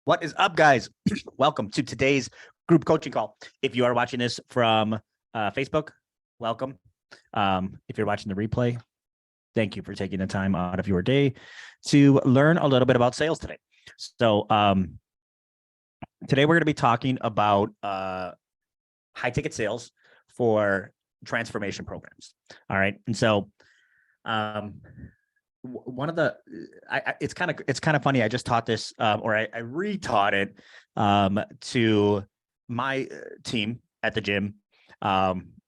What is up, guys? Welcome to today's group coaching call. If you are watching this from Facebook, welcome. If you're watching the replay, thank you for taking the time out of your day to learn a little bit about sales today. So today we're going to be talking about high ticket sales for transformation programs. All right. And so one of the it's kind of funny. I just taught this or I retaught it to my team at the gym,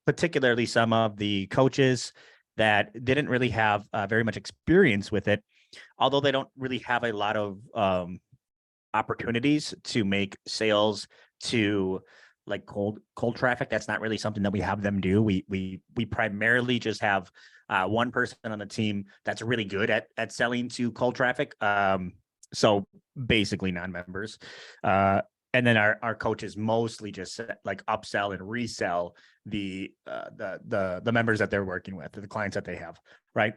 particularly some of the coaches that didn't really have very much experience with it, although they don't really have a lot of opportunities to make sales to like cold traffic. That's not really something that we have them do. We primarily just have one person on the team that's really good at selling to cold traffic. So basically non-members. And then our coaches mostly just like upsell and resell the members that they're working with, the clients that they have, right?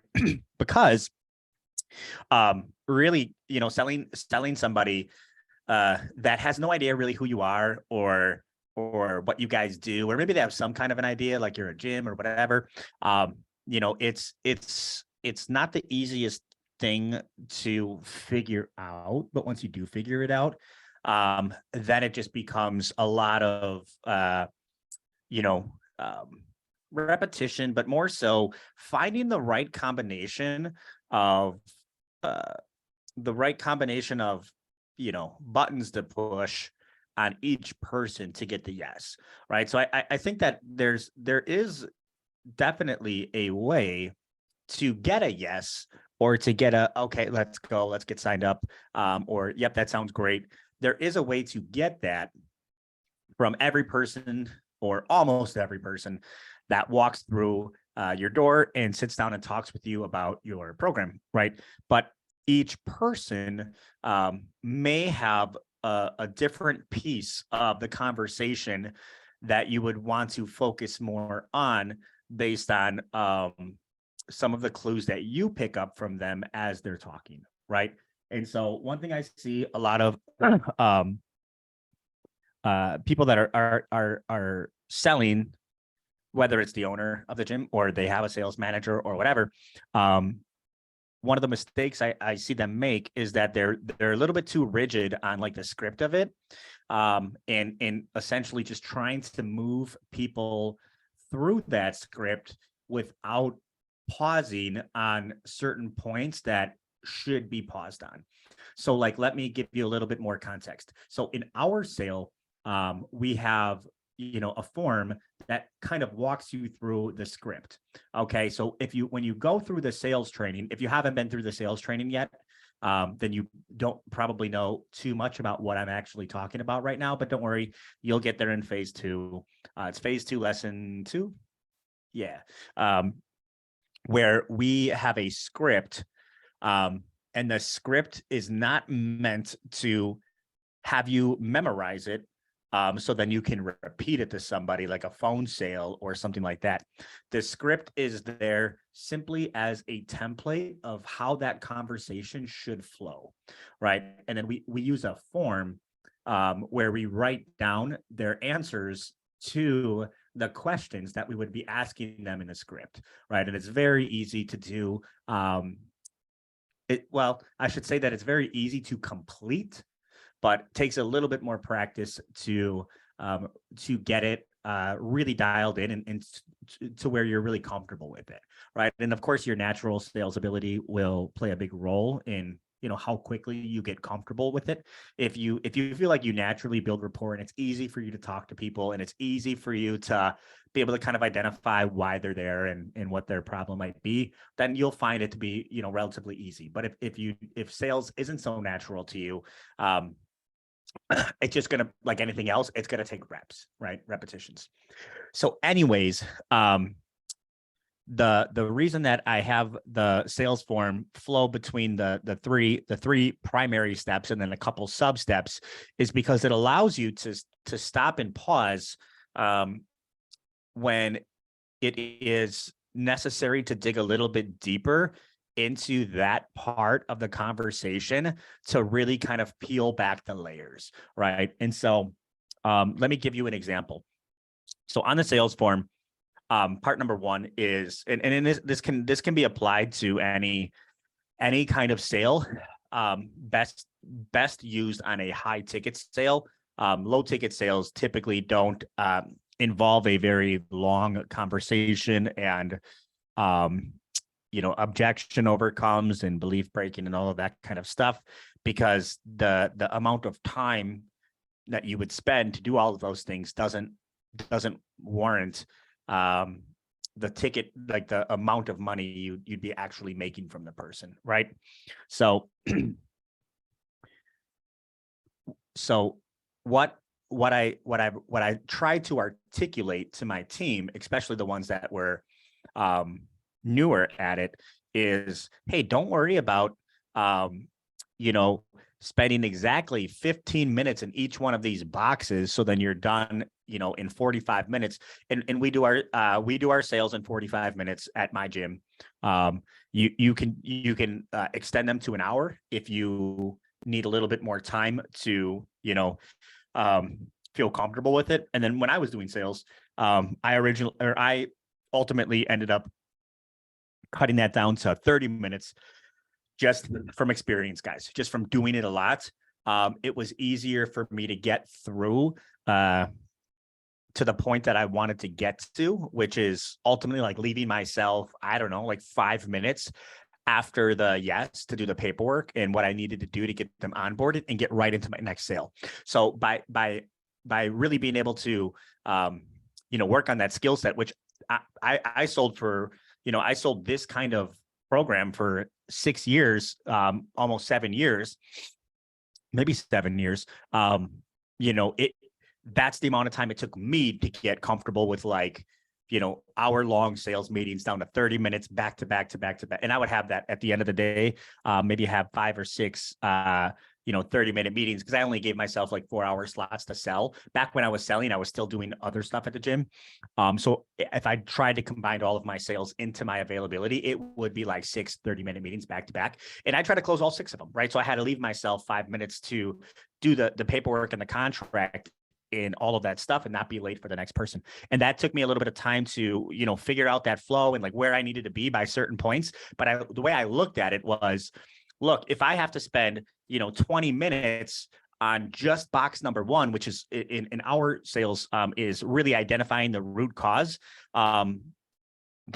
Because really, selling somebody that has no idea really who you are or what you guys do, or maybe they have some kind of an idea, like you're a gym or whatever. It's not the easiest thing to figure out, but once you do figure it out, then it just becomes a lot of, repetition, but more so finding the right combination of, buttons to push on each person to get the yes, right? So I think that there is definitely a way to get a yes, or to get a, okay, let's go, let's get signed up, or yep, that sounds great. There is a way to get that from every person, or almost every person that walks through your door and sits down and talks with you about your program, right? But each person may have a different piece of the conversation that you would want to focus more on based on some of the clues that you pick up from them as they're talking, right? And so one thing I see a lot of people that are selling, whether it's the owner of the gym or they have a sales manager or whatever, one of the mistakes I see them make is that they're a little bit too rigid on like the script of it, and essentially just trying to move people through that script without pausing on certain points that should be paused on. So like, let me give you a little bit more context. So in our sale, we have a form that kind of walks you through the script. Okay, so when you go through the sales training, if you haven't been through the sales training yet, then you don't probably know too much about what I'm actually talking about right now, but don't worry, you'll get there in phase 2. It's phase 2, lesson 2. Yeah. Where we have a script, and the script is not meant to have you memorize it, so then you can repeat it to somebody like a phone sale or something like that. The script is there simply as a template of how that conversation should flow, right? And then we use a form where we write down their answers to the questions that we would be asking them in the script, right? And it's very easy to do. I should say that it's very easy to complete, but takes a little bit more practice to get it really dialed in and to where you're really comfortable with it, right? And of course, your natural sales ability will play a big role in how quickly you get comfortable with it. If you feel like you naturally build rapport and it's easy for you to talk to people and it's easy for you to be able to kind of identify why they're there and what their problem might be, then you'll find it to be relatively easy. But if sales isn't so natural to you, it's just going to, like anything else, it's going to take reps, right? Repetitions. So anyways, the reason that I have the sales form flow between the three primary steps and then a couple sub steps is because it allows you to stop and pause when it is necessary to dig a little bit deeper into that part of the conversation to really kind of peel back the layers, right? And so let me give you an example. So on the sales form, part number one is, and this can be applied to any kind of sale, best used on a high ticket sale. Low ticket sales typically don't involve a very long conversation and objection overcomes and belief breaking and all of that kind of stuff, because the amount of time that you would spend to do all of those things doesn't warrant the ticket, like the amount of money you'd be actually making from the person, right? So what I tried to articulate to my team, especially the ones that were newer at it, is, hey, don't worry about spending exactly 15 minutes in each one of these boxes, so then you're done, in 45 minutes. And we do our sales in 45 minutes at my gym. You can extend them to an hour if you need a little bit more time to, feel comfortable with it. And then when I was doing sales, I ultimately ended up cutting that down to 30 minutes, just from experience, guys, just from doing it a lot. It was easier for me to get through to the point that I wanted to get to, which is ultimately like leaving myself, I don't know, like 5 minutes after the yes to do the paperwork and what I needed to do to get them onboarded and get right into my next sale. So by really being able to work on that skill set, which I sold for, I sold this kind of program for 6 years, almost 7 years, maybe 7 years. That's the amount of time it took me to get comfortable with, like, hour-long sales meetings down to 30 minutes back to back to back to back. And I would have that at the end of the day, maybe have 5 or 6 30-minute meetings, because I only gave myself like 4-hour slots to sell. Back when I was selling, I was still doing other stuff at the gym. So if I tried to combine all of my sales into my availability, it would be like 6 30-minute meetings back to back. And I try to close all 6 of them, right? So I had to leave myself 5 minutes to do the paperwork and the contract and all of that stuff and not be late for the next person. And that took me a little bit of time to, figure out that flow and like where I needed to be by certain points. But the way I looked at it was, look, if I have to spend, 20 minutes on just box number 1, which is in our sales, is really identifying the root cause, then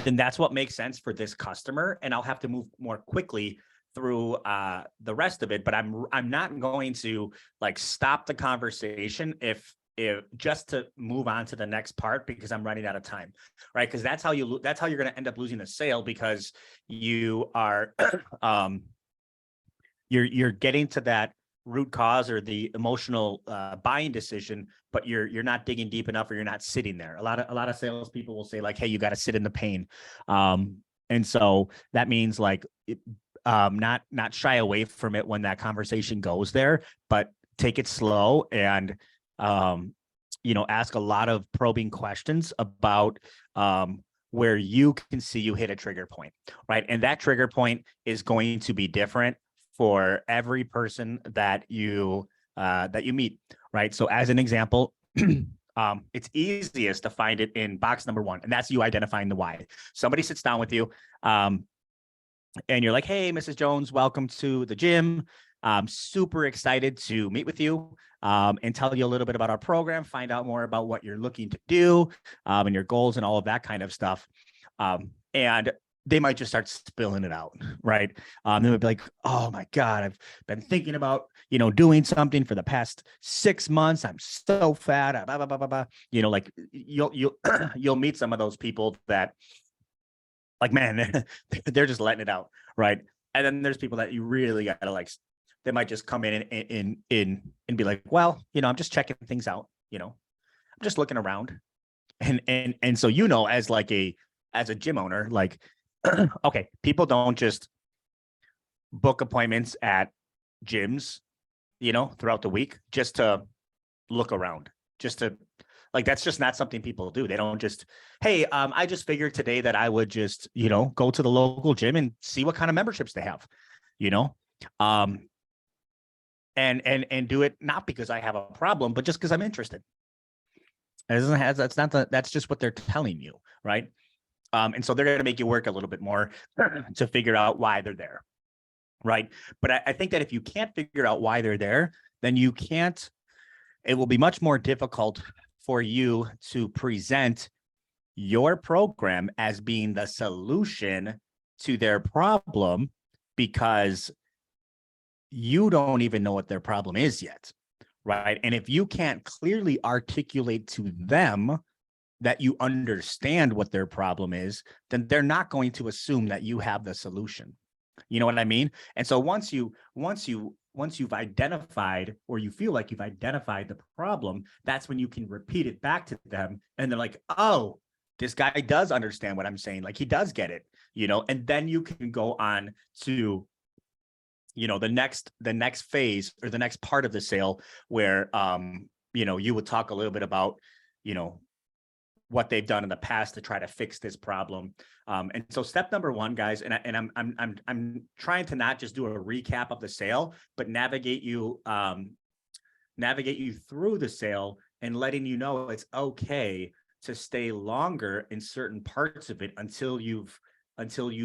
that's what makes sense for this customer. And I'll have to move more quickly through the rest of it. But I'm not going to like stop the conversation if just to move on to the next part because I'm running out of time, right? Because that's how you're going to end up losing the sale, because you are you're getting to that root cause or the emotional buying decision, but you're not digging deep enough, or you're not sitting there. A lot of salespeople will say like, hey, you got to sit in the pain, and so that means like not shy away from it when that conversation goes there, but take it slow and ask a lot of probing questions about where you can see you hit a trigger point, right? And that trigger point is going to be different for every person that you meet, right? So as an example, it's easiest to find it in box number 1, and that's you identifying the why. Somebody sits down with you, and you're like, hey, Mrs. Jones, welcome to the gym. I'm super excited to meet with you and tell you a little bit about our program, find out more about what you're looking to do and your goals and all of that kind of stuff. And they might just start spilling it out, right? They would be like, oh my God, I've been thinking about, doing something for the past 6 months. I'm so fat, blah, blah, blah, blah, blah. Like you'll meet some of those people that, like, man, they're just letting it out, right? And then there's people that you really got to like, they might just come in and be like, well, I'm just checking things out, I'm just looking around. And so, as like as a gym owner, like, okay, people don't just book appointments at gyms, throughout the week just to look around, just to Like, that's just not something people do. They don't just, hey, I just figured today that I would just, go to the local gym and see what kind of memberships they have, you know, um, and do it not because I have a problem, but just because I'm interested. It doesn't have, that's just what they're telling you, right? And so they're going to make you work a little bit more to figure out why they're there, right? But I think that if you can't figure out why they're there, then it will be much more difficult for you to present your program as being the solution to their problem, because you don't even know what their problem is yet, right? And if you can't clearly articulate to them that you understand what their problem is, then they're not going to assume that you have the solution. You know what I mean? And so once you've identified, or you feel like you've identified the problem, that's when you can repeat it back to them, and they're like, oh, this guy does understand what I'm saying. Like, he does get it, and then you can go on to, the next phase, or the next part of the sale, where, you would talk a little bit about, what they've done in the past to try to fix this problem. And so step number one, guys, and I'm trying to not just do a recap of the sale, but navigate you through the sale, and letting you know it's okay to stay longer in certain parts of it until you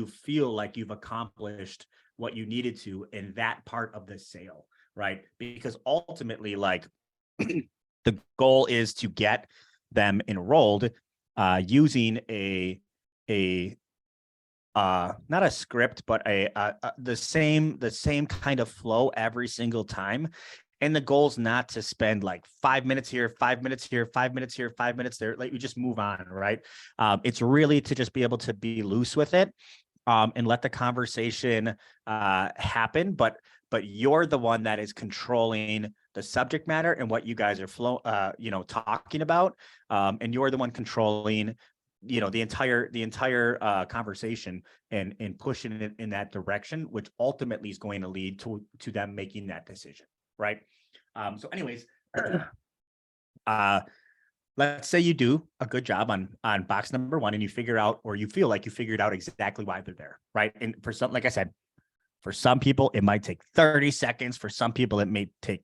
feel like you've accomplished what you needed to in that part of the sale, right? Because ultimately, like, the goal is to get them enrolled using a not a script, but the same kind of flow every single time. And the goal is not to spend like 5 minutes here, 5 minutes here, 5 minutes here, 5 minutes there. Like, you just move on, right? It's really to just be able to be loose with it, and let the conversation happen. But you're the one that is controlling the subject matter and what you guys are talking about. And you're the one controlling, the entire conversation, and pushing it in that direction, which ultimately is going to lead to them making that decision, right? So anyways, let's say you do a good job on box number one, and you figure out, or you feel like you figured out exactly why they're there, right? And for some, like I said, for some people, it might take 30 seconds. For some people, it may take,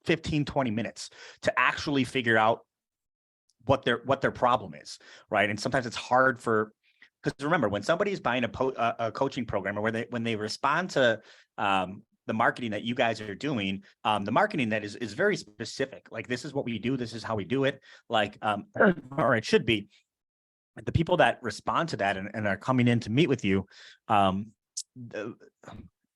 15, 20 minutes to actually figure out what their problem is, right? And sometimes it's hard because remember, when somebody's buying a coaching program, or when they respond to the marketing that you guys are doing, the marketing that is very specific. Like, this is what we do, this is how we do it, like, or it should be. The people that respond to that and are coming in to meet with you,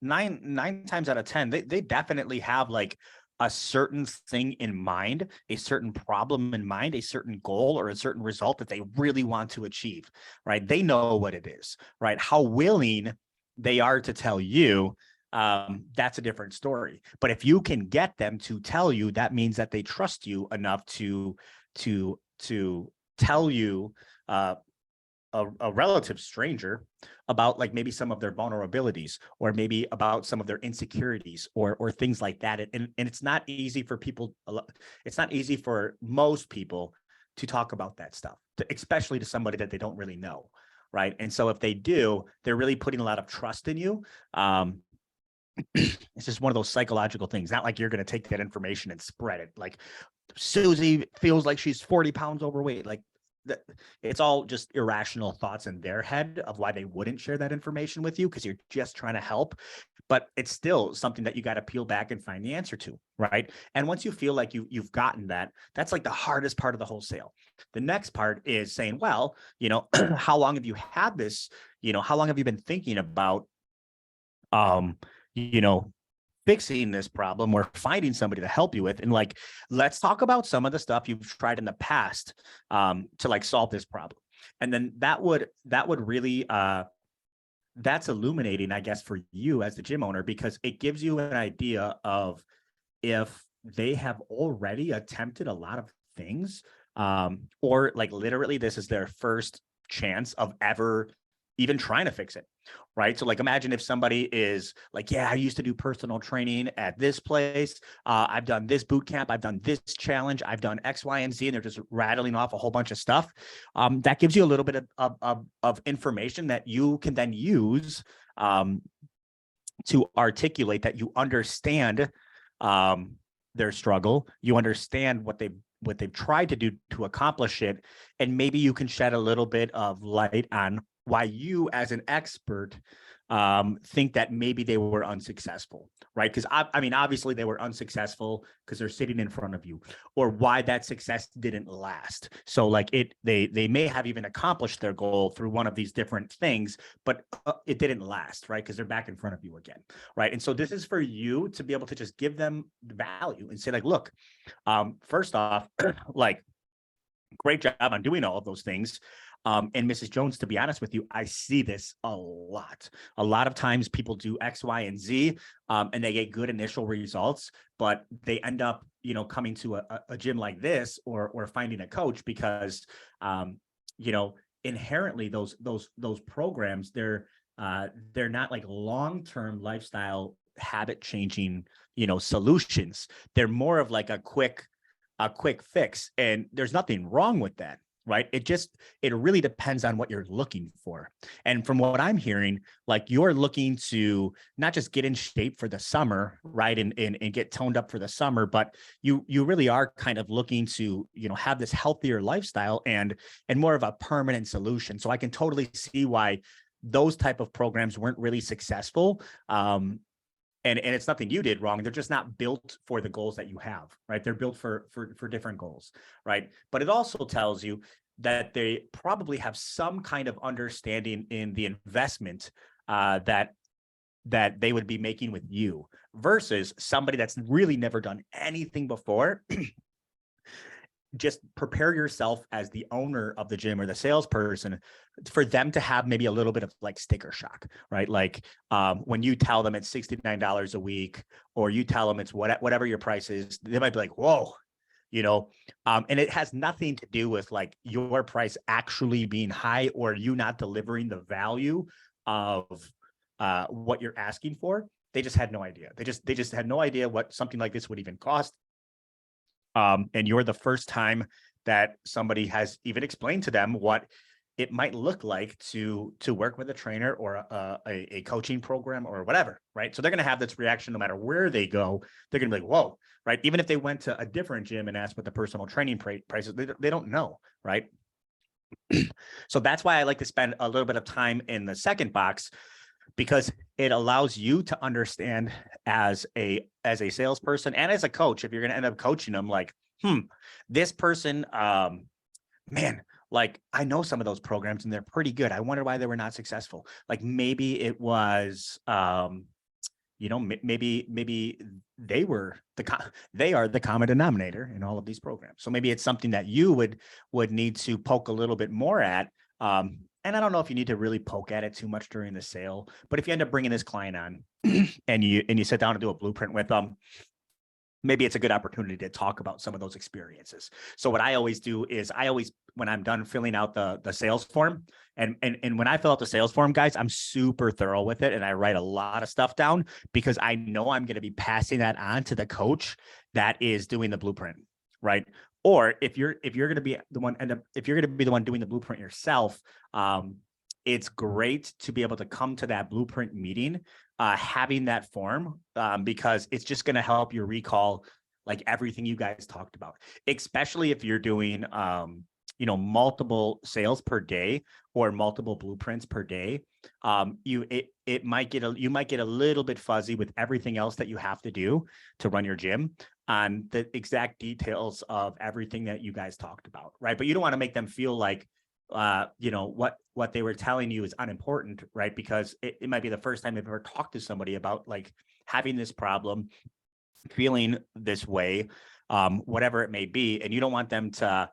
nine times out of 10, they definitely have like a certain thing in mind, a certain problem in mind, a certain goal, or a certain result that they really want to achieve, right? They know what it is, right? How willing they are to tell you, that's a different story. But if you can get them to tell you, that means that they trust you enough to tell you, a relative stranger, about like maybe some of their vulnerabilities, or maybe about some of their insecurities, or things like that. And it's not easy for people. It's not easy for most people to talk about that stuff, especially to somebody that they don't really know, right? And so if they do, they're really putting a lot of trust in you. It's just one of those psychological things. Not like you're going to take that information and spread it. Like, Susie feels like she's 40 pounds overweight. Like, it's all just irrational thoughts in their head of why they wouldn't share that information with you, because you're just trying to help. But it's still something that you got to peel back and find the answer to, right? And once you feel like you've gotten that, that's like the hardest part of the whole sale. The next part is saying, well, how long have you had this? How long have you been thinking about, fixing this problem, or finding somebody to help you with? And like, let's talk about some of the stuff you've tried in the past, to like solve this problem. And then that would really, that's illuminating, I guess, for you as the gym owner, because it gives you an idea of if they have already attempted a lot of things, or like literally this is their first chance of ever even trying to fix it, right? So like, imagine if somebody is like, yeah, I used to do personal training at this place. I've done this boot camp. I've done this challenge. I've done X, Y, and Z. And they're just rattling off a whole bunch of stuff. That gives you a little bit of information that you can then use to articulate that you understand their struggle. You understand what they've tried to do to accomplish it. And maybe you can shed a little bit of light on why you as an expert think that maybe they were unsuccessful, right? Because I mean, obviously they were unsuccessful because they're sitting in front of you, or why that success didn't last. So like they may have even accomplished their goal through one of these different things, but it didn't last, right? Because they're back in front of you again, right? And so this is for you to be able to just give them value and say like, look, first off, like, great job on doing all of those things. And Mrs. Jones, to be honest with you, I see this a lot. A lot of times people do X, Y, and Z, and they get good initial results, but they end up, coming to a gym like this or finding a coach because, inherently those programs, they're not like long-term lifestyle habit changing, solutions. They're more of like a quick fix, and there's nothing wrong with that, right? It really depends on what you're looking for. And from what I'm hearing, like, you're looking to not just get in shape for the summer, right? And get toned up for the summer, but you really are kind of looking to, have this healthier lifestyle and more of a permanent solution. So I can totally see why those type of programs weren't really successful. And it's nothing you did wrong. They're just not built for the goals that you have, right? They're built for different goals, right? But it also tells you that they probably have some kind of understanding in the investment that they would be making with you versus somebody that's really never done anything before. Just prepare yourself as the owner of the gym or the salesperson for them to have maybe a little bit of like sticker shock, right? Like when you tell them it's $69 a week, or you tell them it's whatever your price is, they might be like, whoa, and it has nothing to do with like your price actually being high or you not delivering the value of what you're asking for. They just had no idea. They just had no idea what something like this would even cost. And you're the first time that somebody has even explained to them what it might look like to work with a trainer or a coaching program or whatever, right? So they're going to have this reaction no matter where they go. They're going to be like, whoa, right? Even if they went to a different gym and asked what the personal training prices, they don't know, right? So that's why I like to spend a little bit of time in the second box, because it allows you to understand as a salesperson and as a coach, if you're going to end up coaching them, like, this person, man, like, I know some of those programs and they're pretty good. I wonder why they were not successful. Like maybe it was, maybe they are the common denominator in all of these programs. So maybe it's something that you would need to poke a little bit more at. And I don't know if you need to really poke at it too much during the sale, but if you end up bringing this client on and you sit down and do a blueprint with them, maybe it's a good opportunity to talk about some of those experiences. So what I always do is when I'm done filling out the sales form, and when I fill out the sales form, guys, I'm super thorough with it. And I write a lot of stuff down because I know I'm going to be passing that on to the coach that is doing the blueprint, right? Or if you're going to be the one doing the blueprint yourself, it's great to be able to come to that blueprint meeting, having that form, because it's just going to help you recall like everything you guys talked about, especially if you're doing, multiple sales per day or multiple blueprints per day. You might get a little bit fuzzy with everything else that you have to do to run your gym on the exact details of everything that you guys talked about, right? But you don't want to make them feel like, what they were telling you is unimportant, right? Because it might be the first time they've ever talked to somebody about like having this problem, feeling this way, whatever it may be. And you don't want them to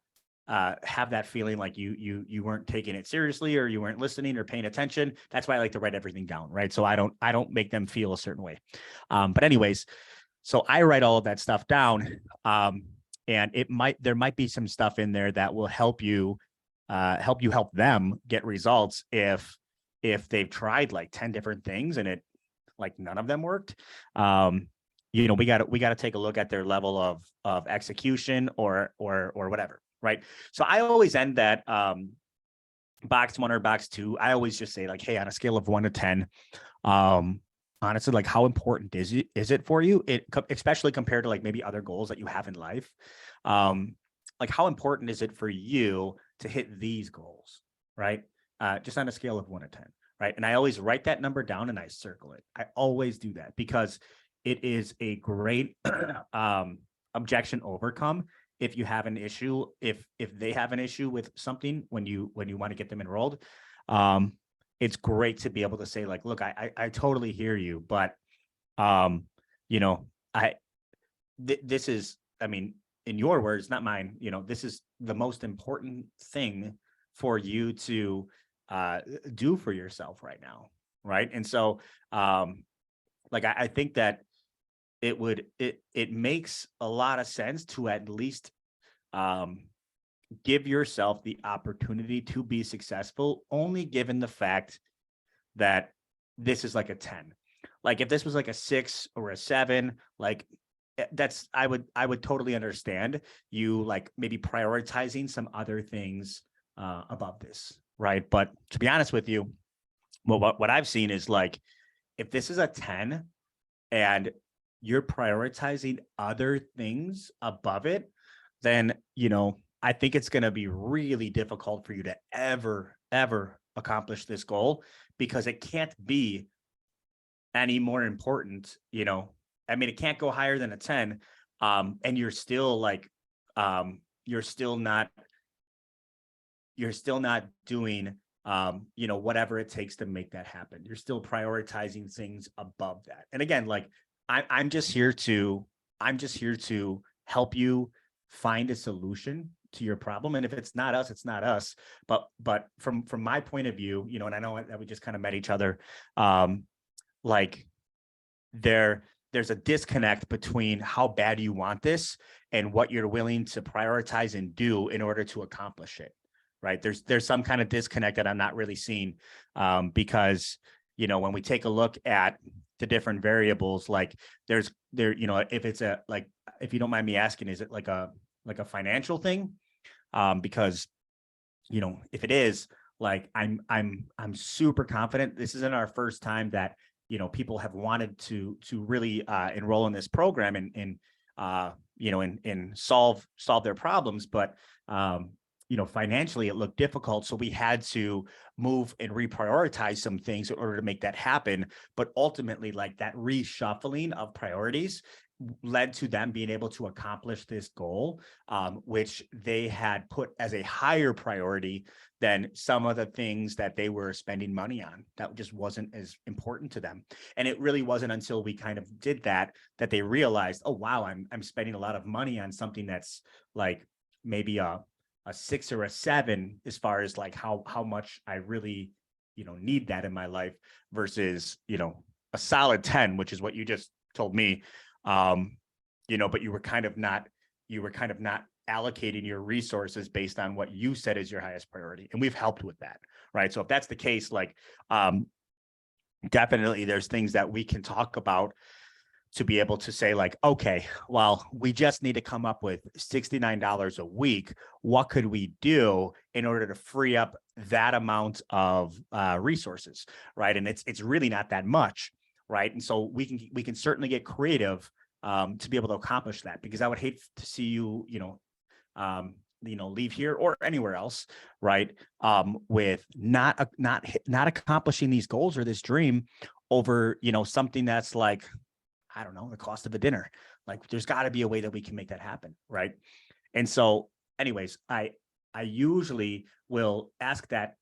have that feeling like you weren't taking it seriously or you weren't listening or paying attention. That's why I like to write everything down, right? So I don't make them feel a certain way. But anyways, so I write all of that stuff down, and there might be some stuff in there that will help you help them get results if if they've tried like 10 different things and none of them worked, we got to take a look at their level of execution or whatever, right? So I always end that box 1 or box 2. I always just say like, hey, on a scale of 1 to 10, honestly, like how important is it for you? Especially compared to like maybe other goals that you have in life. Like how important is it for you to hit these goals, right? Just on a scale of 1 to 10, right? And I always write that number down and I circle it. I always do that because it is a great objection overcome if you have an issue, if they have an issue with something when you want to get them enrolled. It's great to be able to say like, look, I totally hear you, but this is, I mean, in your words, not mine, this is the most important thing for you to do for yourself right now, right? And so I think that it makes a lot of sense to at least give yourself the opportunity to be successful, only given the fact that this is like a 10. Like if this was like a 6 or a 7, like that's, I would totally understand you like maybe prioritizing some other things above this, right? But to be honest with you, what I've seen is like, if this is a 10 and you're prioritizing other things above it, then, I think it's going to be really difficult for you to ever accomplish this goal, because it can't be any more important, I mean, it can't go higher than a 10. And you're still like, you're still not doing, whatever it takes to make that happen. You're still prioritizing things above that. And again, like I'm just here to help you find a solution to your problem. And if it's not us, it's not us. But from my point of view, and I know that we just kind of met each other, like there's a disconnect between how bad you want this and what you're willing to prioritize and do in order to accomplish it. Right. There's some kind of disconnect that I'm not really seeing, because, when we take a look at the different variables, like if it's if you don't mind me asking, is it like a financial thing? Because, if it is, like, I'm super confident this isn't our first time that, people have wanted to really enroll in this program and solve their problems. But, financially it looked difficult. So we had to move and reprioritize some things in order to make that happen. But ultimately, like that reshuffling of priorities led to them being able to accomplish this goal, which they had put as a higher priority than some of the things that they were spending money on. That just wasn't as important to them. And it really wasn't until we kind of did that they realized, oh, wow, I'm spending a lot of money on something that's like maybe a 6 or a 7 as far as like how much I really, need that in my life versus, a solid 10, which is what you just told me. But you were kind of not allocating your resources based on what you said is your highest priority. And we've helped with that, right? So if that's the case, like, definitely there's things that we can talk about to be able to say like, okay, well, we just need to come up with $69 a week. What could we do in order to free up that amount of resources, right? And it's really not that much, right? And so we can certainly get creative to be able to accomplish that, because I would hate to see you, leave here or anywhere else, right? With not accomplishing these goals or this dream over, something that's like, I don't know, the cost of a dinner. Like there's got to be a way that we can make that happen, right? And so anyways, I usually will ask that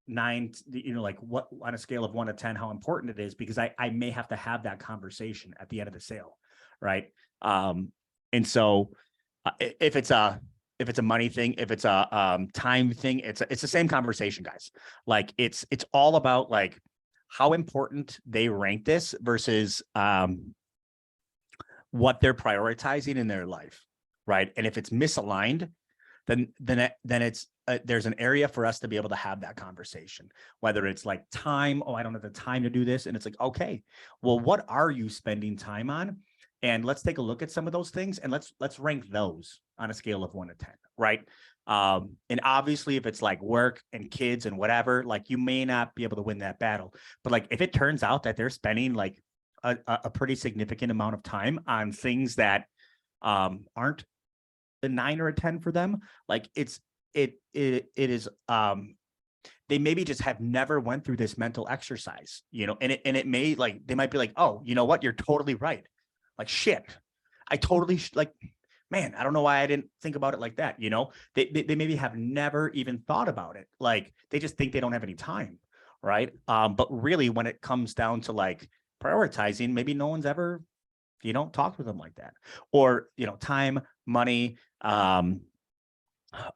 9, like what on a scale of 1 to 10, how important it is, because I may have to have that conversation at the end of the sale, right? And so if it's a money thing, if it's a time thing, it's the same conversation, guys. Like it's all about like how important they rank this versus what they're prioritizing in their life, right? And if it's misaligned, then there's an area for us to be able to have that conversation, whether it's like time. Oh, I don't have the time to do this. And it's like, okay, well, what are you spending time on? And let's take a look at some of those things and let's rank those on a scale of 1 to 10, right? And obviously if it's like work and kids and whatever, like you may not be able to win that battle. But like if it turns out that they're spending like a pretty significant amount of time on things that aren't a 9 or a 10 for them, like it is they maybe just have never went through this mental exercise, and it may, like, they might be like, oh, you know what, you're totally right. Like, shit, I totally like, man, I don't know why I didn't think about it like that. They maybe have never even thought about it. Like, they just think they don't have any time. Right. But really, when it comes down to like prioritizing, maybe no one's ever, talked with them like that. Or, time, money.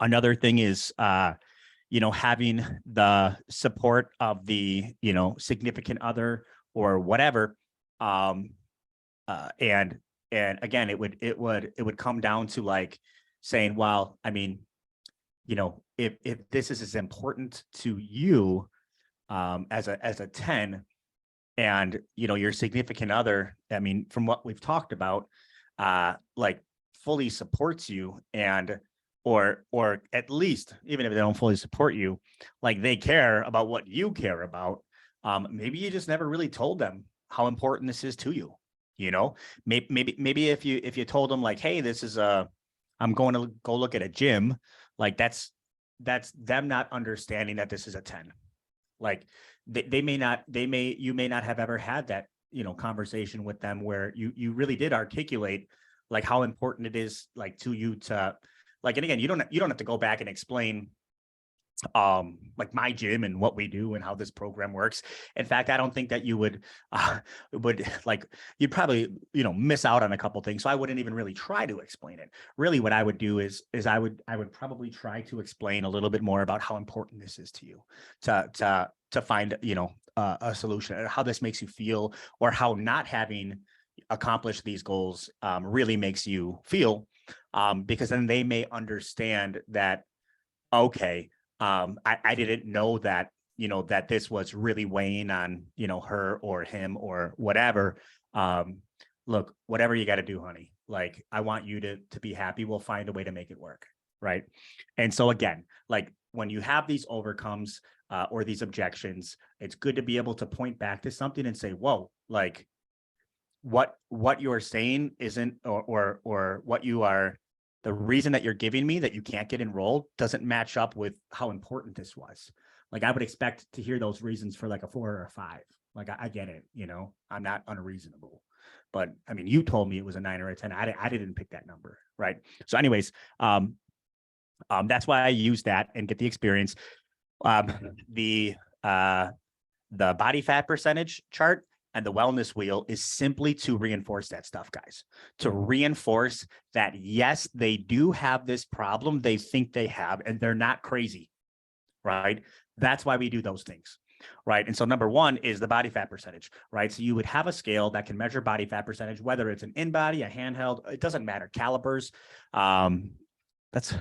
Another thing is, having the support of the, significant other or whatever. And again, it would come down to like saying, well, I mean, if this is as important to you as a 10, and your significant other, I mean, from what we've talked about, like fully supports you, and or at least, even if they don't fully support you, like they care about what you care about. Maybe you just never really told them how important this is to you. Maybe if you told them like, hey, this is I'm going to go look at a gym, like that's them not understanding that this is a 10. Like you may not have ever had that, conversation with them where you really did articulate like how important it is, like, to you to, like, and again, you don't have to go back and explain like my gym and what we do and how this program works. In fact, I don't think that you would like, you'd probably, miss out on a couple things. So I wouldn't even really try to explain it. Really what I would do is I would probably try to explain a little bit more about how important this is to you, to find, a solution, or how this makes you feel, or how not having accomplished these goals really makes you feel, because then they may understand that, okay, I didn't know that, that this was really weighing on, her or him or whatever. Look, whatever you got to do, honey, like, I want you to be happy. We'll find a way to make it work. Right. And so again, like when you have these overcomes or these objections, it's good to be able to point back to something and say, whoa, like what you're saying isn't, or what you are, the reason that you're giving me that you can't get enrolled doesn't match up with how important this was. Like, I would expect to hear those reasons for like a 4 or a 5. Like, I get it, I'm not unreasonable, but I mean, you told me it was a 9 or a 10. I didn't pick that number. Right. So anyways, that's why I use that and get the experience. The body fat percentage chart and the wellness wheel is simply to reinforce that stuff, guys, to reinforce that, yes, they do have this problem they think they have, and they're not crazy, right? That's why we do those things, right? And so number 1 is the body fat percentage, right? So you would have a scale that can measure body fat percentage, whether it's an in-body, a handheld, it doesn't matter, calipers. That's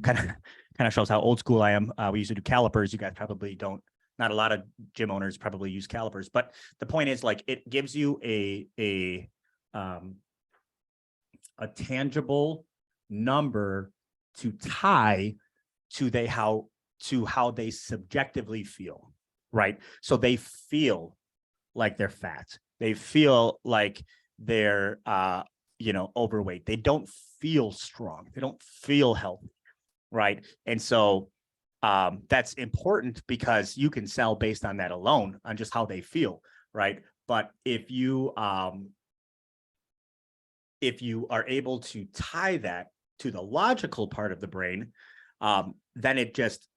kind of shows how old school I am. We used to do calipers. You guys probably don't. Not a lot of gym owners probably use calipers, but the point is, like, it gives you a tangible number to tie to how they subjectively feel, right? So they feel like they're fat. They feel like they're overweight. They don't feel strong. They don't feel healthy, right? And so that's important because you can sell based on that alone, on just how they feel, right? But if you are able to tie that to the logical part of the brain, then it just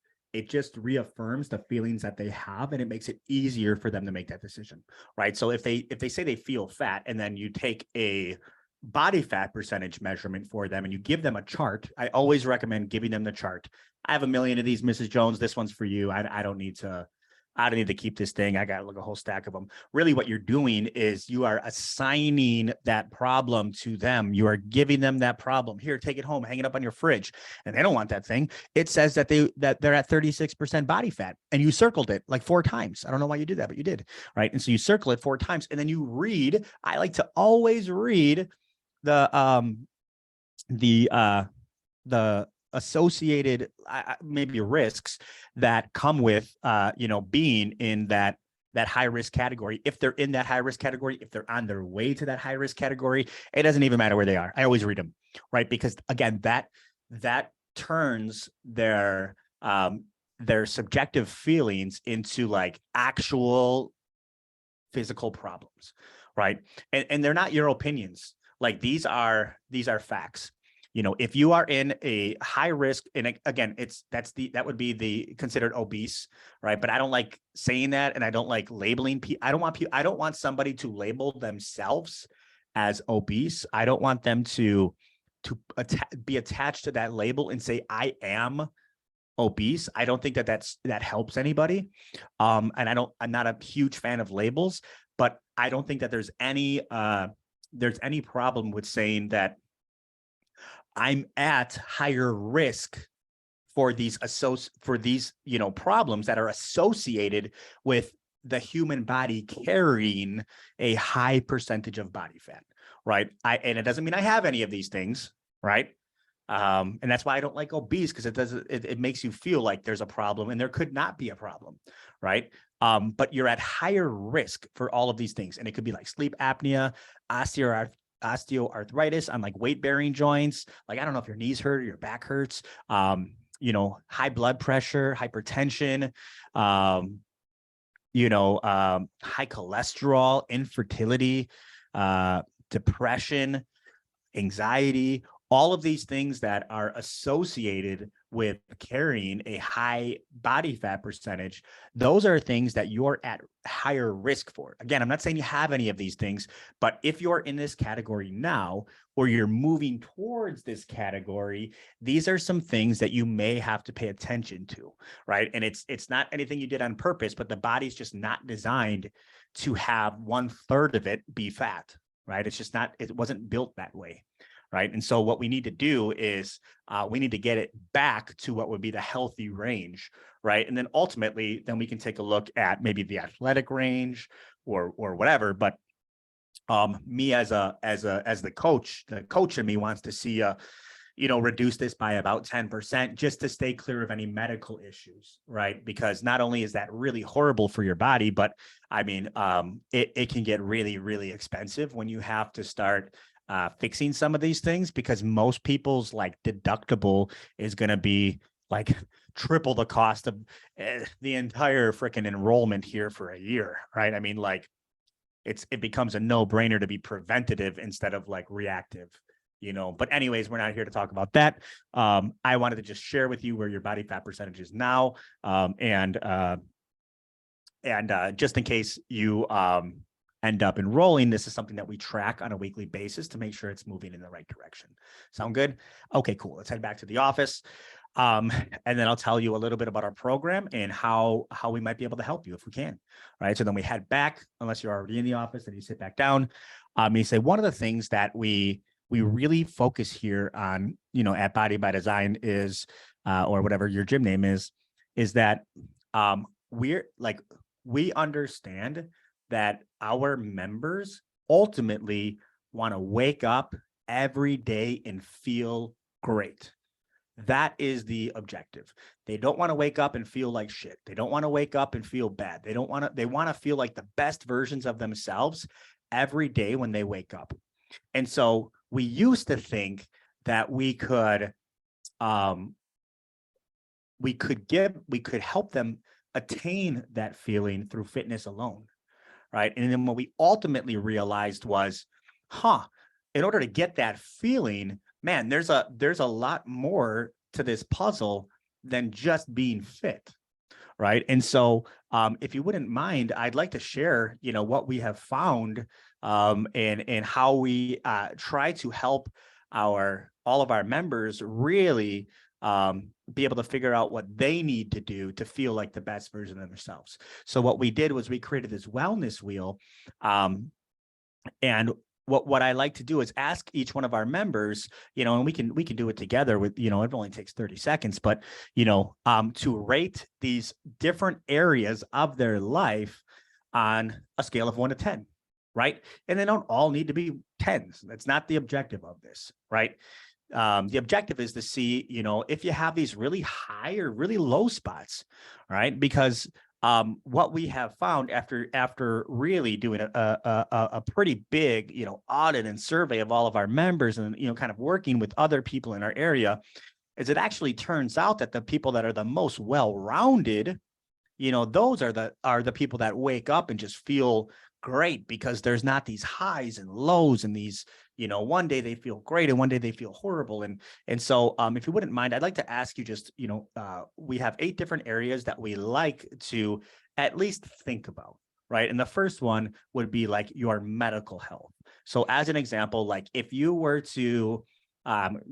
reaffirms the feelings that they have, and it makes it easier for them to make that decision, right? So if they say they feel fat, and then you take a body fat percentage measurement for them and you give them a chart, I always recommend giving them the chart. I have a million of these, Mrs. Jones. This one's for you. I don't need to I don't need to keep this thing. I got like a whole stack of them. Really what you're doing is you are assigning that problem to them. You are giving them that problem. Here, take it home, hang it up on your fridge. And they don't want that thing. It says that they're at 36% body fat, and you circled it like 4 times. I don't know why you did that, but you did, right? And so you circle it 4 times, and then you read. I like to always read the associated maybe risks that come with being in that high risk category. If they're in that high risk category, if they're on their way to that high risk category, it doesn't even matter where they are. I always read them, right? Because again, that turns their subjective feelings into like actual physical problems, right? And they're not your opinions. Like these are facts. If you are in a high risk, and again, that would be the considered obese, right? But I don't like saying that, and I don't like labeling people. I don't want somebody to label themselves as obese. I don't want them to be attached to that label and say, I am obese. I don't think that helps anybody. And I'm not a huge fan of labels, but I don't think that there's any problem with saying that I'm at higher risk for these problems that are associated with the human body carrying a high percentage of body fat, right? And it doesn't mean I have any of these things, right? And that's why I don't like obese, because it makes you feel like there's a problem, and there could not be a problem, right? But you're at higher risk for all of these things. And it could be like sleep apnea, osteoarthritis on like weight bearing joints. Like, I don't know if your knees hurt or your back hurts, high blood pressure, hypertension, high cholesterol, infertility, depression, anxiety, all of these things that are associated with carrying a high body fat percentage. Those are things that you're at higher risk for. Again, I'm not saying you have any of these things, but if you're in this category now, or you're moving towards this category, these are some things that you may have to pay attention to, right? And it's not anything you did on purpose, but the body's just not designed to have 1/3 of it be fat, right? It wasn't built that way. Right. And so what we need to do is we need to get it back to what would be the healthy range. Right. And then ultimately, then we can take a look at maybe the athletic range or whatever. But me as the coach in me wants to see reduce this by about 10% just to stay clear of any medical issues. Right. Because not only is that really horrible for your body, but I mean, it can get really, really expensive when you have to start fixing some of these things, because most people's like deductible is going to be like triple the cost of the entire freaking enrollment here for a year. Right. I mean, like it becomes a no-brainer to be preventative instead of like reactive, but anyways, we're not here to talk about that. I wanted to just share with you where your body fat percentage is now. And just in case you, end up enrolling, this is something that we track on a weekly basis to make sure it's moving in the right direction. Sound good? Okay, cool. Let's head back to the office. And then I'll tell you a little bit about our program and how we might be able to help you if we can. All right. So then we head back, unless you're already in the office, and you sit back down. You say one of the things that we really focus here on, at Body by Design is, or whatever your gym name is that we understand that our members ultimately want to wake up every day and feel great. That is the objective. They don't want to wake up and feel like shit. They don't want to wake up and feel bad. They want to feel like the best versions of themselves every day when they wake up. And so we used to think that we could help them attain that feeling through fitness alone. Right. And then what we ultimately realized was, in order to get that feeling, man, there's a lot more to this puzzle than just being fit. Right. And so if you wouldn't mind, I'd like to share, what we have found and how we try to help all of our members really be able to figure out what they need to do to feel like the best version of themselves. So what we did was we created this wellness wheel. And what I like to do is ask each one of our members, and we can do it together with, it only takes 30 seconds, but, to rate these different areas of their life on a scale of 1 to 10, right? And they don't all need to be 10s. That's not the objective of this, right? The objective is to see, if you have these really high or really low spots, right? Because what we have found after really doing a pretty big, audit and survey of all of our members and, kind of working with other people in our area, is it actually turns out that the people that are the most well-rounded, those are the people that wake up and just feel great, because there's not these highs and lows and these, one day they feel great and one day they feel horrible. And so if you wouldn't mind, I'd like to ask you just, we have 8 different areas that we like to at least think about, right? And the first one would be like your medical health. So as an example, like if you were to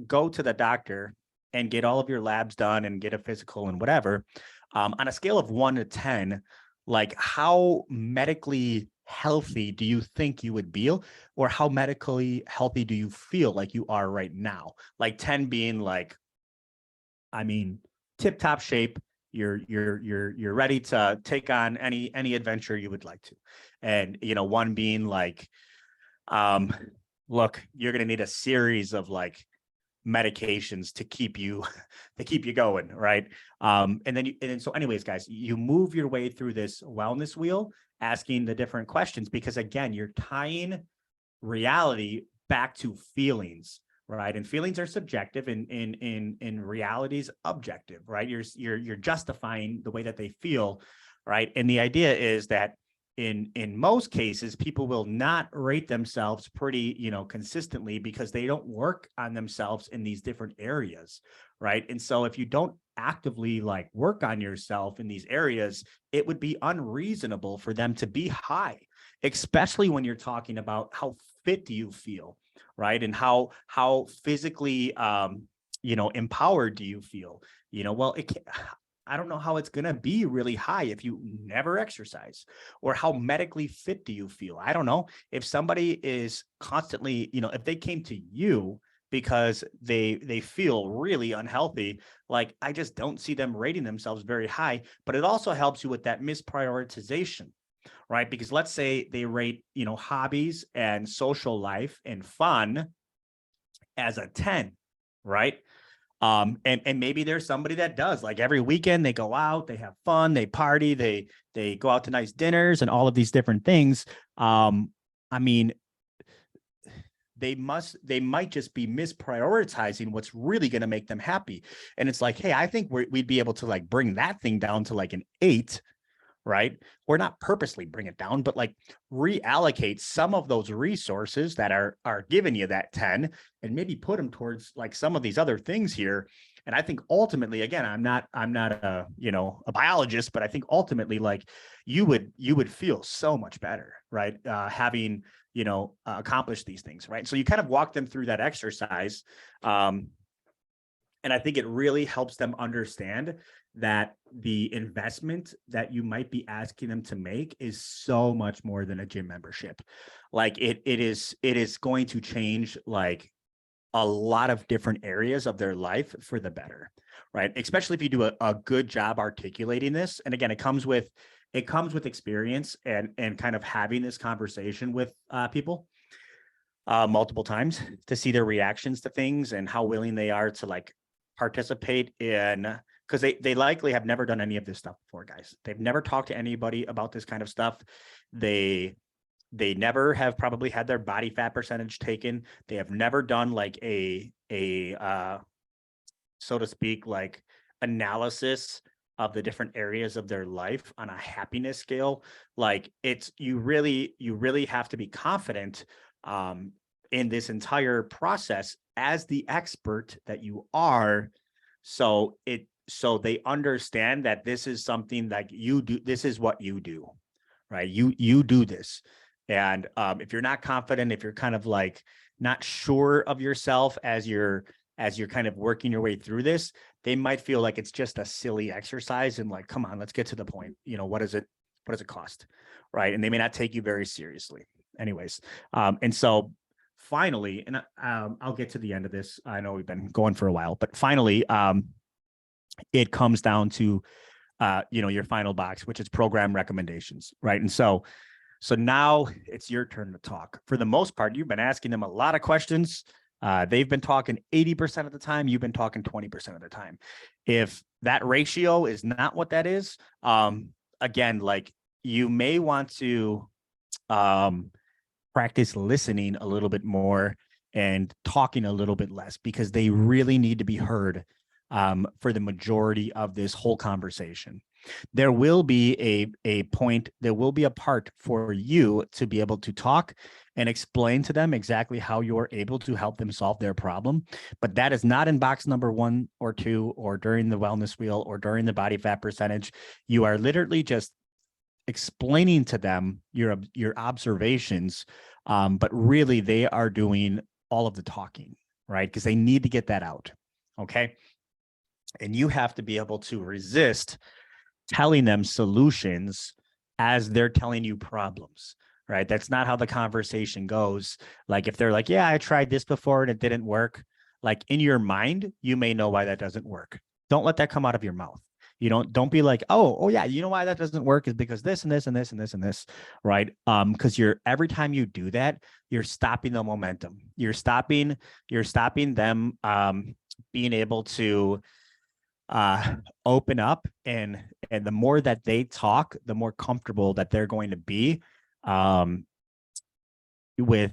go to the doctor and get all of your labs done and get a physical and whatever, on a scale of 1 to 10, like how medically healthy do you think you would be, or how medically healthy do you feel like you are right now? Like 10 being like, I mean, tip top shape. You're ready to take on any adventure you would like to. And, 1 being like, look, you're going to need a series of like medications to keep you going, right? So anyways, guys, you move your way through this wellness wheel, asking the different questions, because again, you're tying reality back to feelings, right? And feelings are subjective, and in reality's objective, right? You're justifying the way that they feel, right? And the idea is that in most cases, people will not rate themselves pretty, consistently, because they don't work on themselves in these different areas, right? And so if you don't actively like work on yourself in these areas, it would be unreasonable for them to be high, especially when you're talking about how fit do you feel, right? And how physically, empowered do you feel? Well, I don't know how it's going to be really high if you never exercise. Or how medically fit do you feel? I don't know. If somebody is constantly, if they came to you because they feel really unhealthy, like I just don't see them rating themselves very high. But it also helps you with that misprioritization, right? Because let's say they rate, hobbies and social life and fun as a 10, right? And maybe there's somebody that does, like every weekend they go out, they have fun, they party, they go out to nice dinners and all of these different things. I mean, they might just be misprioritizing what's really going to make them happy. And it's like, hey, I think we'd be able to like bring that thing down to like an 8, right? Or not purposely bring it down, but like reallocate some of those resources that are giving you that 10, and maybe put them towards like some of these other things here. And I think ultimately, again, I'm not a, a biologist, but I think ultimately like you would feel so much better, right? Having, accomplished these things, right? So you kind of walk them through that exercise. And I think it really helps them understand that the investment that you might be asking them to make is so much more than a gym membership. Like it is going to change like a lot of different areas of their life for the better, right? Especially if you do a good job articulating this. And again, it comes with experience and kind of having this conversation with people multiple times to see their reactions to things and how willing they are to like participate in, because they likely have never done any of this stuff before, guys. They've never talked to anybody about this kind of stuff. They never have probably had their body fat percentage taken. They have never done like a so to speak, like analysis of the different areas of their life on a happiness scale. Like you really have to be confident in this entire process as the expert that you are. So they understand that this is something like you do. This is what you do, right? You do this. And if you're not confident, if you're kind of like not sure of yourself as you're as you're kind of working your way through this, they might feel like it's just a silly exercise and like, come on, let's get to the point. What does it cost? Right. And they may not take you very seriously. Anyways. And so finally, and I'll get to the end of this. I know we've been going for a while, but finally, it comes down to, your final box, which is program recommendations. Right. And so now it's your turn to talk. For the most part, you've been asking them a lot of questions. They've been talking 80% of the time. You've been talking 20% of the time. If that ratio is not what that is, again, like you may want to practice listening a little bit more and talking a little bit less, because they really need to be heard for the majority of this whole conversation. There will be a point, there will be a part for you to be able to talk and explain to them exactly how you're able to help them solve their problem. But that is not in box number 1 or 2, or during the wellness wheel, or during the body fat percentage. You are literally just explaining to them your observations, but really they are doing all of the talking, right? Because they need to get that out. Okay. And you have to be able to resist telling them solutions as they're telling you problems, right? That's not how the conversation goes. Like if they're like, yeah, I tried this before and it didn't work. Like in your mind, you may know why that doesn't work. Don't let that come out of your mouth. Don't be like, oh yeah, you know why that doesn't work is because this and this and this and this and this, right? Because every time you do that, you're stopping the momentum. You're stopping them being able to open up, and the more that they talk, the more comfortable that they're going to be with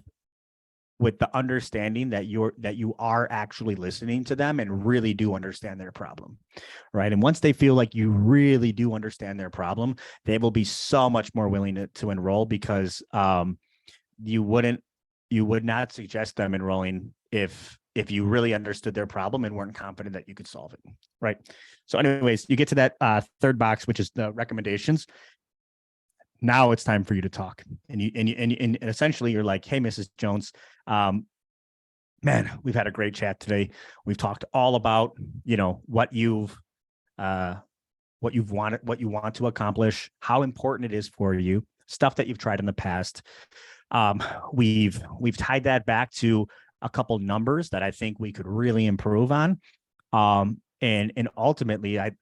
the understanding that you are actually listening to them and really do understand their problem, right? And once they feel like you really do understand their problem, they will be so much more willing to enroll, because you would not suggest them enrolling if you really understood their problem and weren't confident that you could solve it, right? So anyways, you get to that third box, which is the recommendations. Now it's time for you to talk. And essentially you're like, hey, Mrs. Jones, man, we've had a great chat today. We've talked all about, what you want to accomplish, how important it is for you, stuff that you've tried in the past. We've tied that back to a couple numbers that I think we could really improve on. And ultimately, I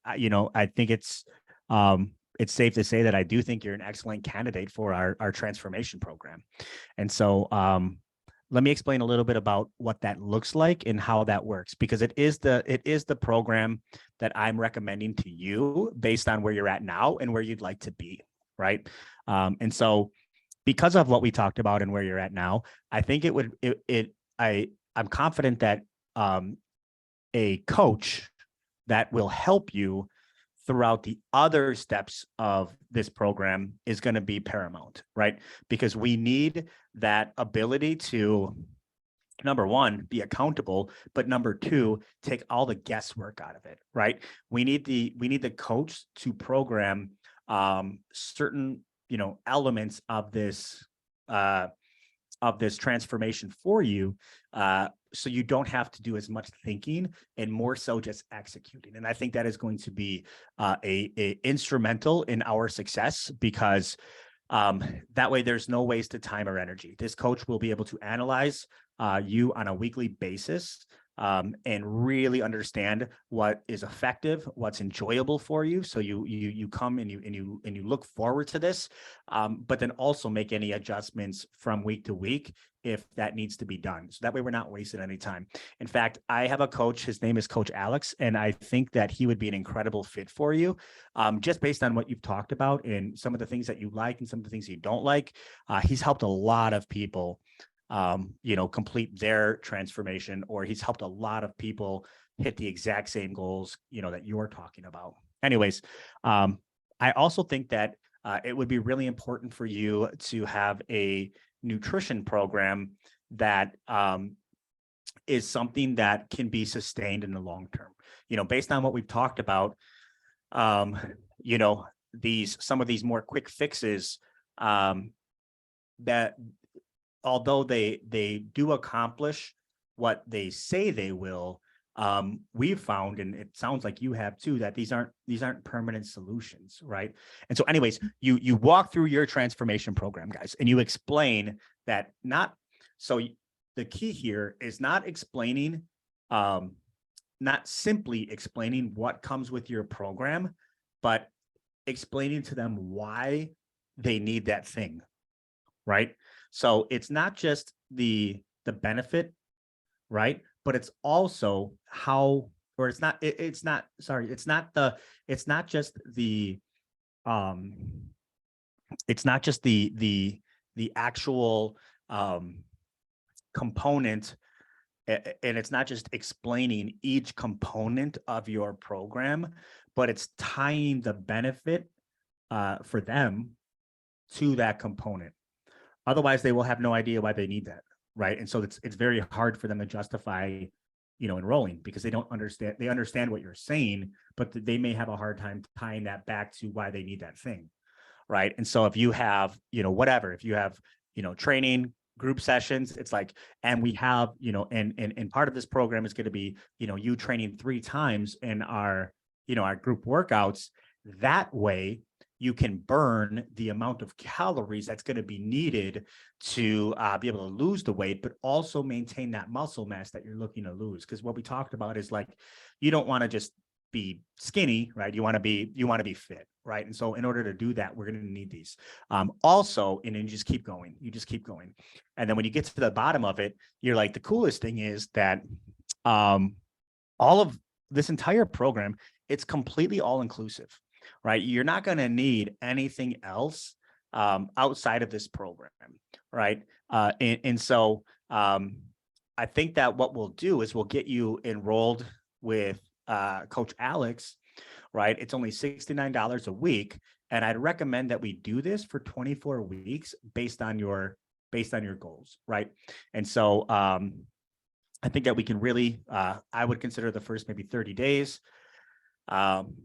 think it's safe to say that I do think you're an excellent candidate for our transformation program. And so let me explain a little bit about what that looks like and how that works, because it is the program that I'm recommending to you based on where you're at now and where you'd like to be, right? And so because of what we talked about and where you're at now, I think I'm confident that a coach that will help you throughout the other steps of this program is going to be paramount, right? Because we need that ability to, number one, be accountable, but number two, take all the guesswork out of it, right? We need the coach to program certain, elements of this transformation for you, so you don't have to do as much thinking and more so just executing. And I think that is going to be a instrumental in our success, because that way there's no wasted time or energy. This coach will be able to analyze you on a weekly basis, and really understand what is effective, what's enjoyable for you. So you come and you look forward to this, but then also make any adjustments from week to week if that needs to be done. So that way we're not wasting any time. In fact, I have a coach, his name is Coach Alex, and I think that he would be an incredible fit for you, just based on what you've talked about and some of the things that you like and some of the things you don't like. He's helped a lot of people complete their transformation, or he's helped a lot of people hit the exact same goals, that you're talking about. Anyways, I also think that it would be really important for you to have a nutrition program that is something that can be sustained in the long term. Based on what we've talked about, some of these more quick fixes, that although they do accomplish what they say they will, we've found, and it sounds like you have too, that these aren't permanent solutions, right? And so anyways, you walk through your transformation program, guys, and you explain that the key here is not explaining, not simply explaining what comes with your program, but explaining to them why they need that thing, right? So it's not just the benefit, right? But it's also how, or it's not, it's not, sorry, it's not just the, um, it's not just the actual component, and it's not just explaining each component of your program, but it's tying the benefit for them to that component. Otherwise, they will have no idea why they need that, right? And so it's very hard for them to justify, enrolling, because they don't understand. They understand what you're saying, but they may have a hard time tying that back to why they need that thing, right? And so if you have, whatever, if you have, training, group sessions, it's like, and we have, and part of this program is going to be, you training 3 times in our, our group workouts. That way you can burn the amount of calories that's going to be needed to be able to lose the weight, but also maintain that muscle mass that you're looking to lose. Because what we talked about is like, you don't want to just be skinny, right? You want to be fit, right? And so in order to do that, we're going to need these. Also, and then you just keep going. And then when you get to the bottom of it, you're like, the coolest thing is that all of this entire program, it's completely all inclusive, right? You're not going to need anything else outside of this program, right? And so I think that what we'll do is we'll get you enrolled with Coach Alex, right? It's only $69 a week, and I'd recommend that we do this for 24 weeks based on your goals, right? And so I think that we can really, I would consider the first maybe 30 days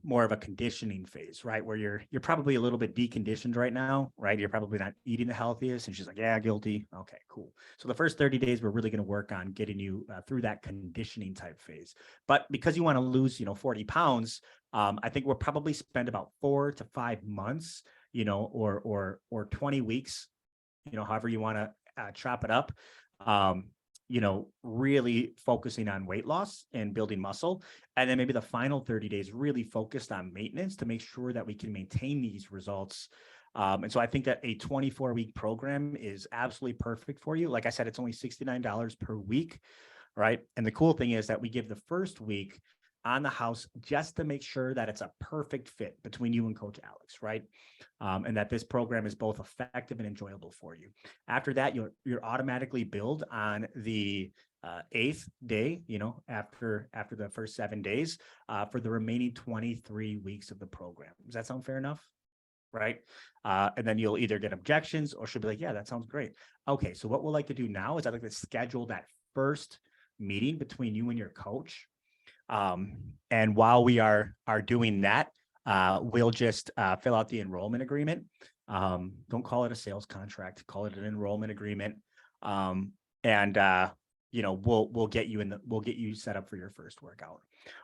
more of a conditioning phase, right? Where you're probably a little bit deconditioned right now, right? You're probably not eating the healthiest. And she's like, yeah, guilty. Okay, cool. So the first 30 days, we're really going to work on getting you through that conditioning type phase. But because you want to lose, 40 pounds, I think we'll probably spend about 4 to 5 months, or 20 weeks, however you want to chop it up. Really focusing on weight loss and building muscle. And then maybe the final 30 days really focused on maintenance to make sure that we can maintain these results. And so I think that a 24-week program is absolutely perfect for you. Like I said, it's only $69 per week, right? And the cool thing is that we give the first week on the house just to make sure that it's a perfect fit between you and Coach Alex, right? And that this program is both effective and enjoyable for you. After that, you're automatically billed on the 8th day, after the first 7 days for the remaining 23 weeks of the program. Does that sound fair enough? Right. And then you'll either get objections or she'll be like, yeah, that sounds great. Okay. So what we'll like to do now is I'd like to schedule that first meeting between you and your coach. And while we are doing that, we'll just fill out the enrollment agreement. Don't call it a sales contract, call it an enrollment agreement. We'll get you set up for your first workout.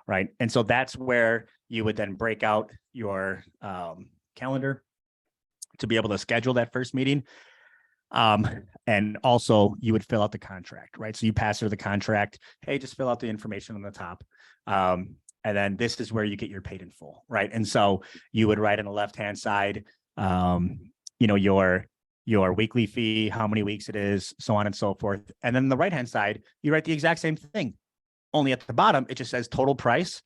Right. And so that's where you would then break out your calendar to be able to schedule that first meeting. And also you would fill out the contract, right? So you pass her the contract. Hey, just fill out the information on the top. And then this is where you get your paid in full, right? And so you would write on the left-hand side, your weekly fee, how many weeks it is, so on and so forth. And then the right-hand side, you write the exact same thing. Only at the bottom, it just says total price,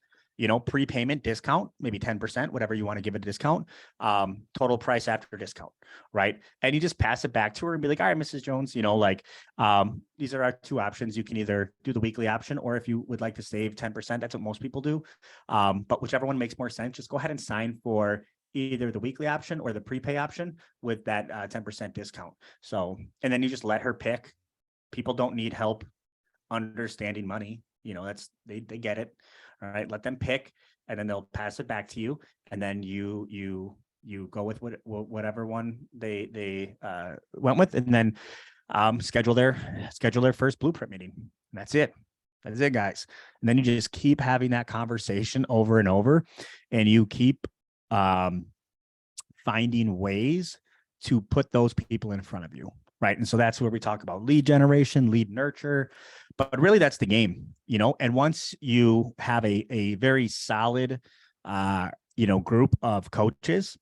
prepayment discount, maybe 10%, whatever you want to give it a discount, total price after discount, right? And you just pass it back to her and be like, all right, Mrs. Jones, these are our 2 options. You can either do the weekly option, or if you would like to save 10%, that's what most people do. But whichever one makes more sense, just go ahead and sign for either the weekly option or the prepay option with that 10% discount. So, and then you just let her pick. People don't need help understanding money. They get it. All right, let them pick, and then they'll pass it back to you, and then you go with whatever one they went with, and then schedule their first blueprint meeting. And that's it. That's it, guys. And then you just keep having that conversation over and over, and you keep finding ways to put those people in front of you. Right. And so that's where we talk about lead generation, lead nurture, but really that's the game, you know. And once you have a very solid, group of coaches,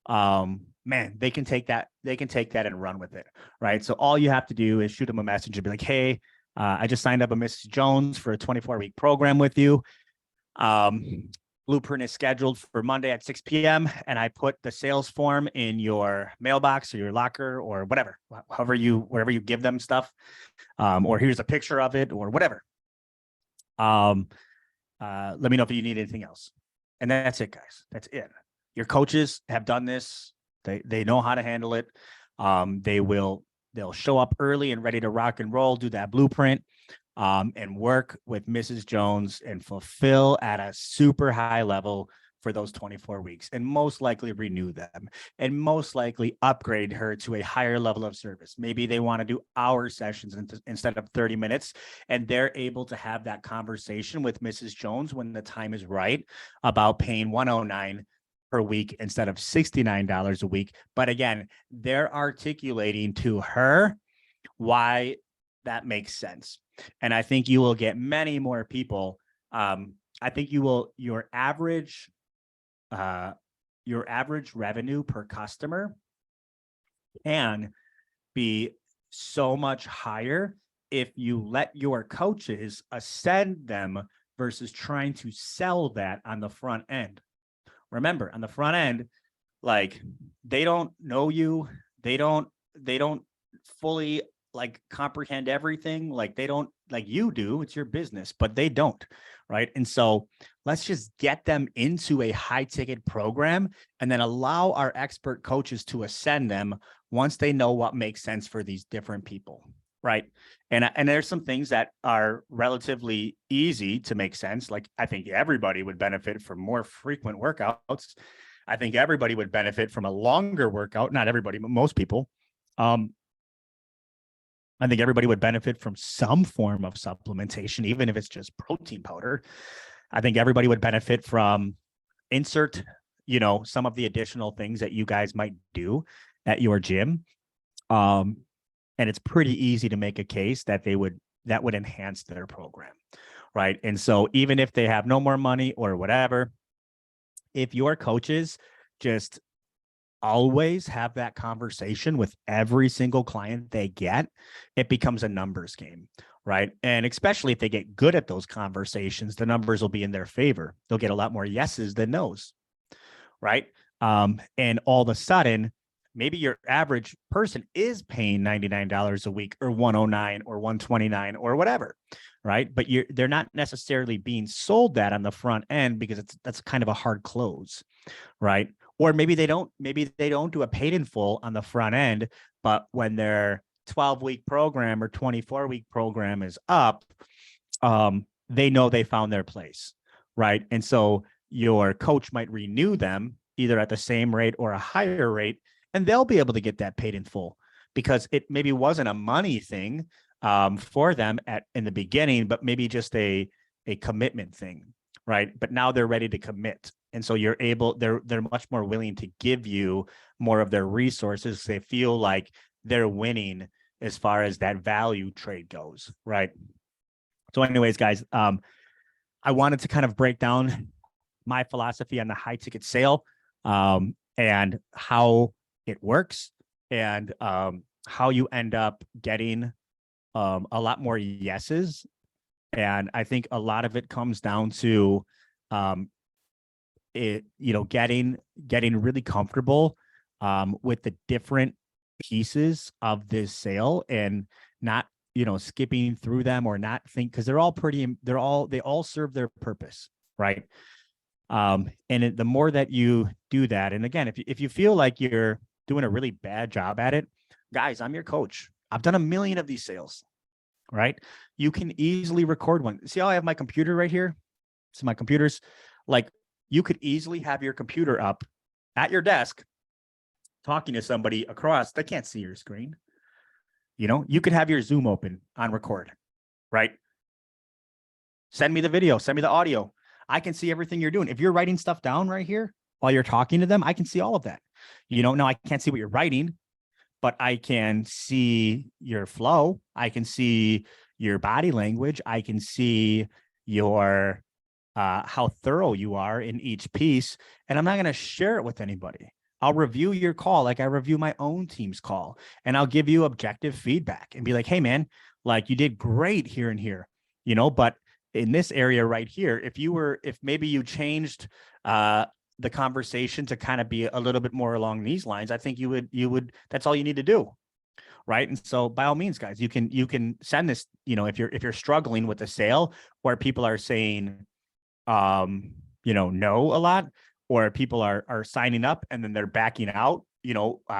man, they can take that and run with it. Right. So all you have to do is shoot them a message and be like, hey, I just signed up a Mrs. Jones for a 24-week program with you. Blueprint is scheduled for Monday at 6 p.m. and I put the sales form in your mailbox or your locker or whatever, wherever you give them stuff, or here's a picture of it or whatever. Let me know if you need anything else. And that's it, guys. That's it. Your coaches have done this. They know how to handle it. They'll show up early and ready to rock and roll, do that blueprint, and work with Mrs. Jones and fulfill at a super high level for those 24 weeks, and most likely renew them and most likely upgrade her to a higher level of service. Maybe they want to do hour sessions instead of 30 minutes, and they're able to have that conversation with Mrs. Jones when the time is right about paying $109 per week instead of $69 a week. But again, they're articulating to her why that makes sense. And I think you will get many more people. I think your average revenue per customer can be so much higher if you let your coaches ascend them versus trying to sell that on the front end. Remember, on the front end, like, they don't know you. They don't fully like comprehend everything. Like, they don't, like you do, it's your business, but they don't. Right. And so let's just get them into a high ticket program and then allow our expert coaches to ascend them once they know what makes sense for these different people. Right. And there's some things that are relatively easy to make sense. Like, I think everybody would benefit from more frequent workouts. I think everybody would benefit from a longer workout. Not everybody, but most people. I think everybody would benefit from some form of supplementation, even if it's just protein powder. I think everybody would benefit from insert, some of the additional things that you guys might do at your gym. And it's pretty easy to make a case that that would enhance their program. Right. And so even if they have no more money or whatever, if your coaches just always have that conversation with every single client they get, it becomes a numbers game, right? And especially if they get good at those conversations, the numbers will be in their favor. They'll get a lot more yeses than nos, right? And all of a sudden, maybe your average person is paying $99 a week or $109 or $129 or whatever, right? But they're not necessarily being sold that on the front end because that's kind of a hard close, right? Or maybe they don't do a paid in full on the front end, but when their 12-week program or 24-week program is up, they know they found their place, right? And so your coach might renew them either at the same rate or a higher rate, and they'll be able to get that paid in full because it maybe wasn't a money thing for them in the beginning, but maybe just a commitment thing, right? But now they're ready to commit. And so they're much more willing to give you more of their resources. They feel like they're winning as far as that value trade goes, right? So anyways, guys, I wanted to kind of break down my philosophy on the high ticket sale and how it works and how you end up getting a lot more yeses. And I think a lot of it comes down to getting really comfortable with the different pieces of this sale and not skipping through them or not think, because they all serve their purpose, right? And the more that you do that, and again, if you feel like you're doing a really bad job at it, guys, I'm your coach. I've done 1 million of these sales, right? You can easily record one. See how I have my computer right here? So my computer's like, you could easily have your computer up at your desk talking to somebody across. They can't see your screen. You could have your Zoom open on record, right? Send me the video, send me the audio. I can see everything you're doing. If you're writing stuff down right here while you're talking to them, I can see all of that. Now I can't see what you're writing, but I can see your flow. I can see your body language. I can see your how thorough you are in each piece. And I'm not going to share it with anybody. I'll review your call like I review my own team's call, and I'll give you objective feedback and be like, hey, man, like you did great here and here, but in this area right here, if maybe you changed the conversation to kind of be a little bit more along these lines, I think you would, that's all you need to do. Right. And so by all means, guys, you can send this, if you're struggling with a sale where people are saying, no a lot, or people are signing up and then they're backing out,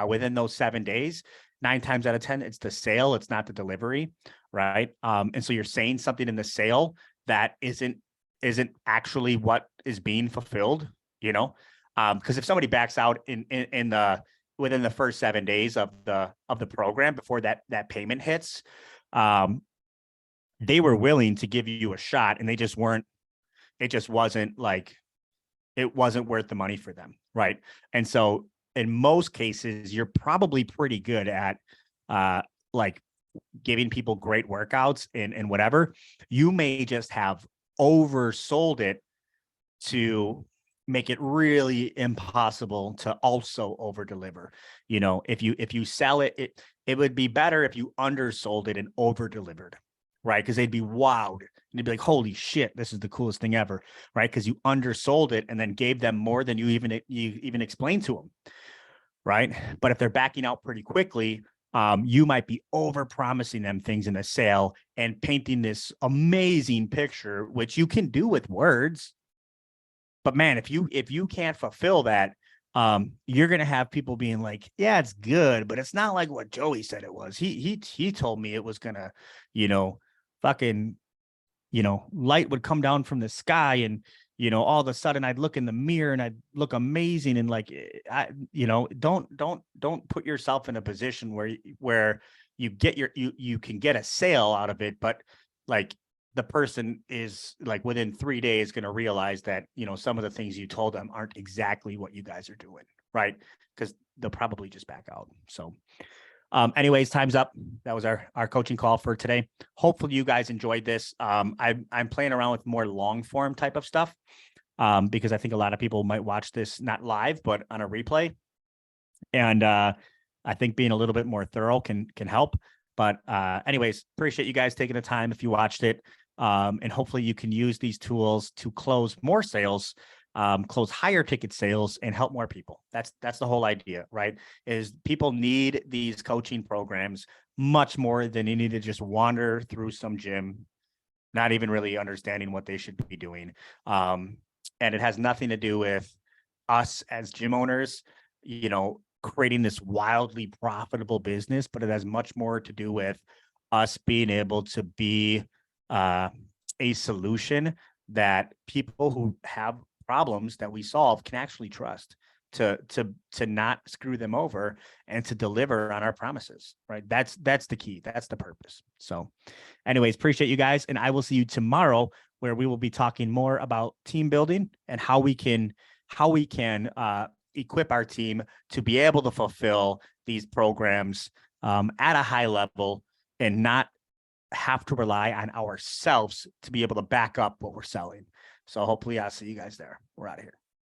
within those 7 days, 9 times out of 10, it's the sale, it's not the delivery. Right. And so you're saying something in the sale that isn't actually what is being fulfilled, because if somebody backs out in the within the first 7 days of the program before that payment hits, they were willing to give you a shot, and it just wasn't it wasn't worth the money for them. Right. And so in most cases, you're probably pretty good at giving people great workouts and whatever. You may just have oversold it to make it really impossible to also over deliver. If you sell it, it would be better if you undersold it and over delivered, right? Because they'd be wowed and they'd be like, holy shit, this is the coolest thing ever, right? Because you undersold it and then gave them more than you even explained to them, right? But if they're backing out pretty quickly, you might be over promising them things in the sale and painting this amazing picture, which you can do with words. But man, if you can't fulfill that, you're gonna have people being like, yeah, it's good, but it's not like what Joey said it was. He told me it was gonna, fucking, light would come down from the sky, and all of a sudden I'd look in the mirror and I'd look amazing, and don't put yourself in a position where you get you can get a sale out of it, but like the person is like within 3 days going to realize that, some of the things you told them aren't exactly what you guys are doing. Right. Because they'll probably just back out. So anyways, time's up. That was our coaching call for today. Hopefully you guys enjoyed this. I'm playing around with more long form type of stuff because I think a lot of people might watch this not live, but on a replay. And I think being a little bit more thorough can help. But anyways, appreciate you guys taking the time if you watched it. And hopefully you can use these tools to close more sales, close higher ticket sales, and help more people. That's the whole idea, right? Is people need these coaching programs much more than you need to just wander through some gym, not even really understanding what they should be doing. And it has nothing to do with us as gym owners, creating this wildly profitable business, but it has much more to do with us being able to be a solution that people who have problems that we solve can actually trust to not screw them over and to deliver on our promises, right? That's the key. That's the purpose. So anyways, appreciate you guys. And I will see you tomorrow, where we will be talking more about team building and how we can equip our team to be able to fulfill these programs at a high level and not have to rely on ourselves to be able to back up what we're selling. So hopefully I'll see you guys there. We're out of here.